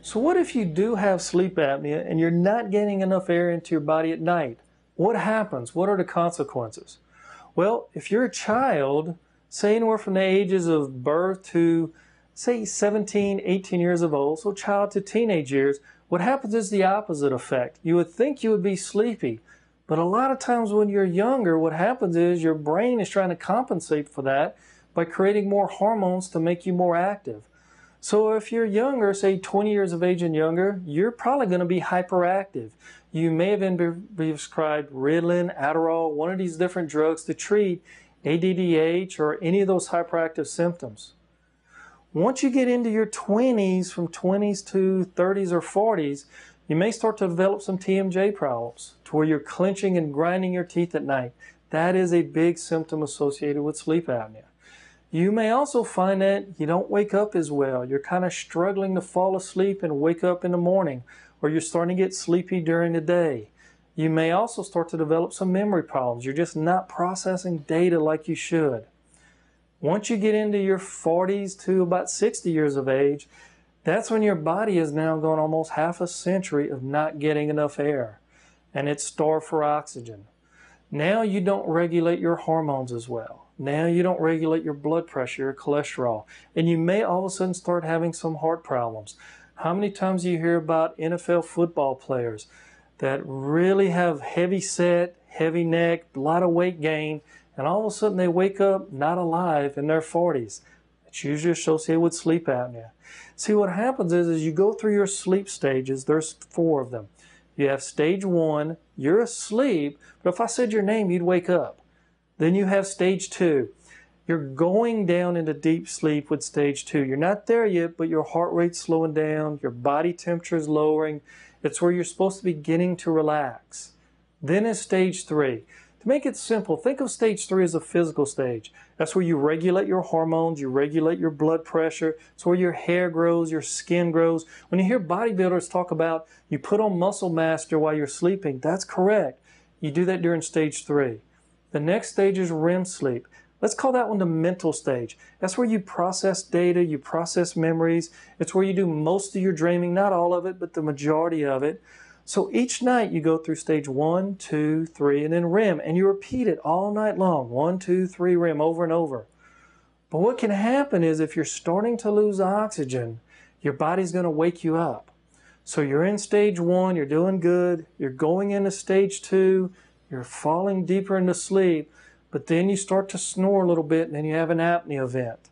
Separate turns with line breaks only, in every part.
So what if you do have sleep apnea and you're not getting enough air into your body at night? What happens? What are the consequences? Well, if you're a child, say anywhere from the ages of birth to, say, 17, 18 years of old, so child to teenage years, what happens is the opposite effect. You would think you would be sleepy, but a lot of times when you're younger, what happens is your brain is trying to compensate for that by creating more hormones to make you more active. So if you're younger, say 20 years of age and younger, you're probably going to be hyperactive. You may have been prescribed Ritalin, Adderall, one of these different drugs to treat ADDH or any of those hyperactive symptoms. Once you get into your 20s, from 20s to 30s or 40s, you may start to develop some TMJ problems to where you're clenching and grinding your teeth at night. That is a big symptom associated with sleep apnea. You may also find that you don't wake up as well. You're kind of struggling to fall asleep and wake up in the morning, or you're starting to get sleepy during the day. You may also start to develop some memory problems. You're just not processing data like you should. Once you get into your 40s to about 60 years of age, that's when your body has now gone almost half a century of not getting enough air, and it's starved for oxygen. Now you don't regulate your hormones as well. Now you don't regulate your blood pressure, your cholesterol, and you may all of a sudden start having some heart problems. How many times do you hear about NFL football players that really have heavy set, heavy neck, a lot of weight gain, and all of a sudden they wake up not alive in their 40s? It's usually associated with sleep apnea. See, what happens is you go through your sleep stages. There's 4 of them. You have stage 1, you're asleep, but if I said your name, you'd wake up. Then you have stage 2. You're going down into deep sleep with stage 2. You're not there yet, but your heart rate's slowing down, your body temperature is lowering. It's where you're supposed to be getting to relax. Then is stage 3. To make it simple, think of stage 3 as a physical stage. That's where you regulate your hormones, you regulate your blood pressure. It's where your hair grows, your skin grows. When you hear bodybuilders talk about you put on muscle mass while you're sleeping, that's correct. You do that during stage 3. The next stage is REM sleep. Let's call that one the mental stage. That's where you process data, you process memories. It's where you do most of your dreaming, not all of it, but the majority of it. So each night you go through stage 1, 2, 3, and then REM, and you repeat it all night long. 1, 2, 3, REM, over and over. But what can happen is if you're starting to lose oxygen, your body's going to wake you up. So you're in stage 1, you're doing good, you're going into stage 2, you're falling deeper into sleep, but then you start to snore a little bit and then you have an apnea event.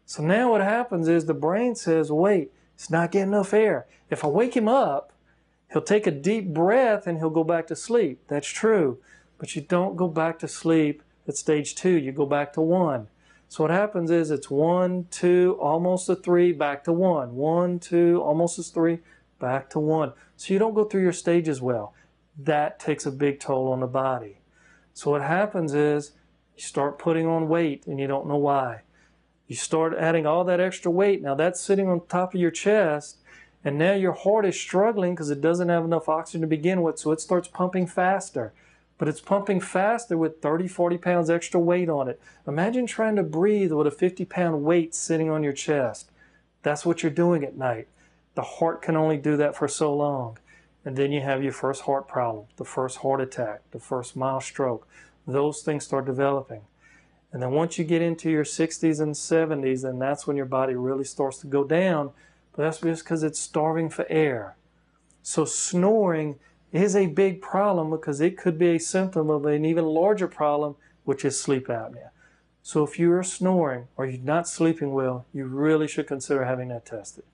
So now what happens is the brain says, wait, it's not getting enough air. If I wake him up, he'll take a deep breath and he'll go back to sleep. That's true, but you don't go back to sleep at stage 2, you go back to 1. So what happens is it's 1, 2, almost a 3, back to 1. 1, 2, almost a 3, back to 1. So you don't go through your stages well. That takes a big toll on the body. So what happens is you start putting on weight and you don't know why. You start adding all that extra weight. Now that's sitting on top of your chest, and now your heart is struggling because it doesn't have enough oxygen to begin with, so it starts pumping faster. But it's pumping faster with 30, 40 pounds extra weight on it. Imagine trying to breathe with a 50-pound weight sitting on your chest. That's what you're doing at night. The heart can only do that for so long. And then you have your first heart problem, the first heart attack, the first mild stroke. Those things start developing. And then once you get into your 60s and 70s, then that's when your body really starts to go down. But that's just because it's starving for air. So snoring is a big problem because it could be a symptom of an even larger problem, which is sleep apnea. So if you are snoring or you're not sleeping well, you really should consider having that tested.